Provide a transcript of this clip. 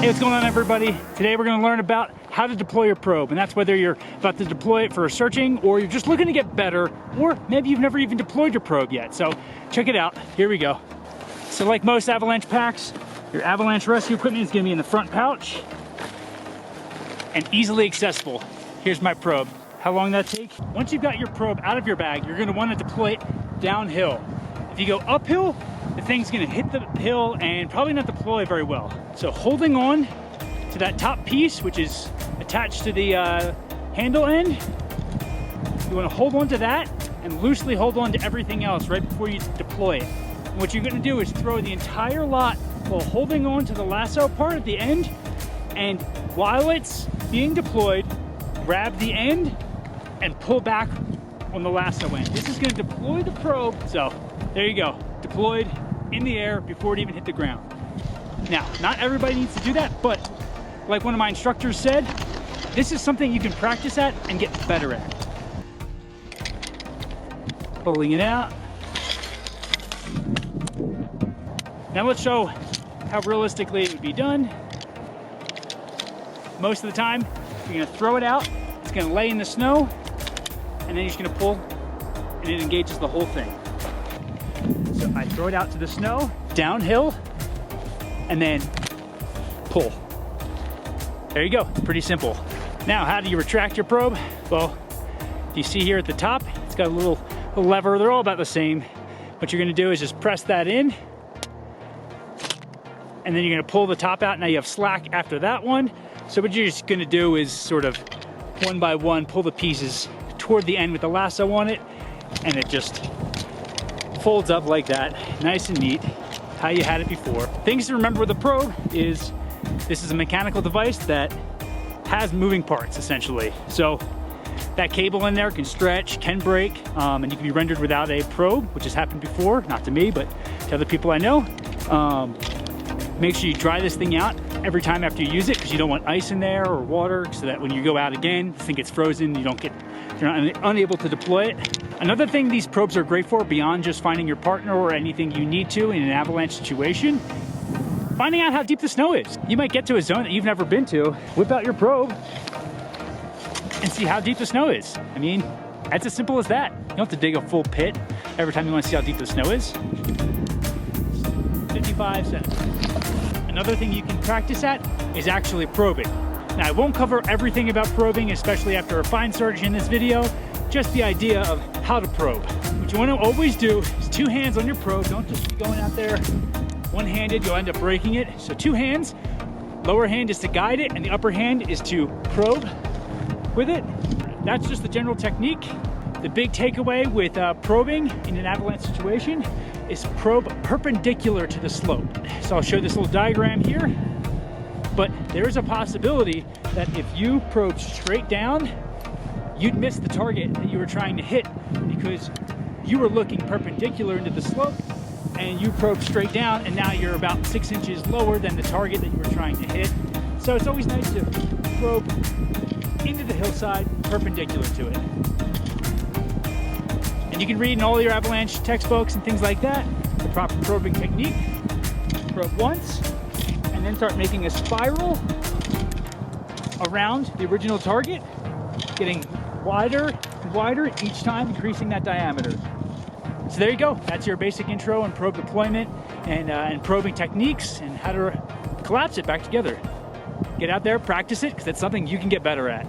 Hey, what's going on, everybody? Today we're going to learn about how to deploy your probe, and that's whether you're about to deploy it for searching or you're just looking to get better, or maybe you've never even deployed your probe yet. So check it out. Here we go. So like most Avalanche packs, your Avalanche rescue equipment is going to be in the front pouch and easily accessible. Here's my probe. How long did that take? Once you've got your probe out of your bag, you're going to want to deploy it downhill. If you go uphill, the thing's going to hit the hill and probably not deploy very well. So holding on to that top piece, which is attached to the handle end, you want to hold on to that and loosely hold on to everything else right before you deploy it. And what you're going to do is throw the entire lot while holding on to the lasso part at the end, and while it's being deployed, grab the end and pull back on the lasso end. This is going to deploy the probe. So there you go, deployed in the air before it even hit the ground. Now, not everybody needs to do that, but like one of my instructors said, this is something you can practice at and get better at. Pulling it out. Now let's show how realistically it would be done. Most of the time, you're gonna throw it out, it's gonna lay in the snow, and then you're just gonna pull, and it engages the whole thing. So I throw it out to the snow, downhill, and then pull. There you go, pretty simple. Now, how do you retract your probe? Well, you see here at the top, it's got a little lever. They're all about the same. What you're gonna do is just press that in, and then you're gonna pull the top out. Now you have slack after that one. So what you're just gonna do is sort of one by one, pull the pieces toward the end with the lasso on it, and it just folds up like that, nice and neat, how you had it before. Things to remember with the probe is this is a mechanical device that has moving parts, essentially. So that cable in there can stretch, can break, and you can be rendered without a probe, which has happened before, not to me, but to other people I know. Make sure you dry this thing out every time after you use it, because you don't want ice in there or water, so that when you go out again, the thing gets frozen, you're unable to deploy it. Another thing these probes are great for, beyond just finding your partner or anything you need to in an avalanche situation, finding out how deep the snow is. You might get to a zone that you've never been to, whip out your probe, and see how deep the snow is. I mean, it's as simple as that. You don't have to dig a full pit every time you want to see how deep the snow is. 55 centimeters. Another thing you can practice at is actually probing. Now, I won't cover everything about probing, especially after a fine search in this video, just the idea of how to probe. What you want to always do is two hands on your probe. Don't just be going out there one-handed, you'll end up breaking it. So two hands, lower hand is to guide it, and the upper hand is to probe with it. That's just the general technique. The big takeaway with probing in an avalanche situation is probe perpendicular to the slope. So I'll show this little diagram here, but there is a possibility that if you probe straight down, you'd miss the target that you were trying to hit because you were looking perpendicular into the slope and you probe straight down, and now you're about 6 inches lower than the target that you were trying to hit. So it's always nice to probe into the hillside perpendicular to it. And you can read in all your avalanche textbooks and things like that the proper probing technique. Probe once, and then start making a spiral around the original target, getting wider and wider each time, increasing that diameter. So there you go. That's your basic intro on probe deployment and probing techniques and how to collapse it back together. Get out there, practice it, because that's something you can get better at.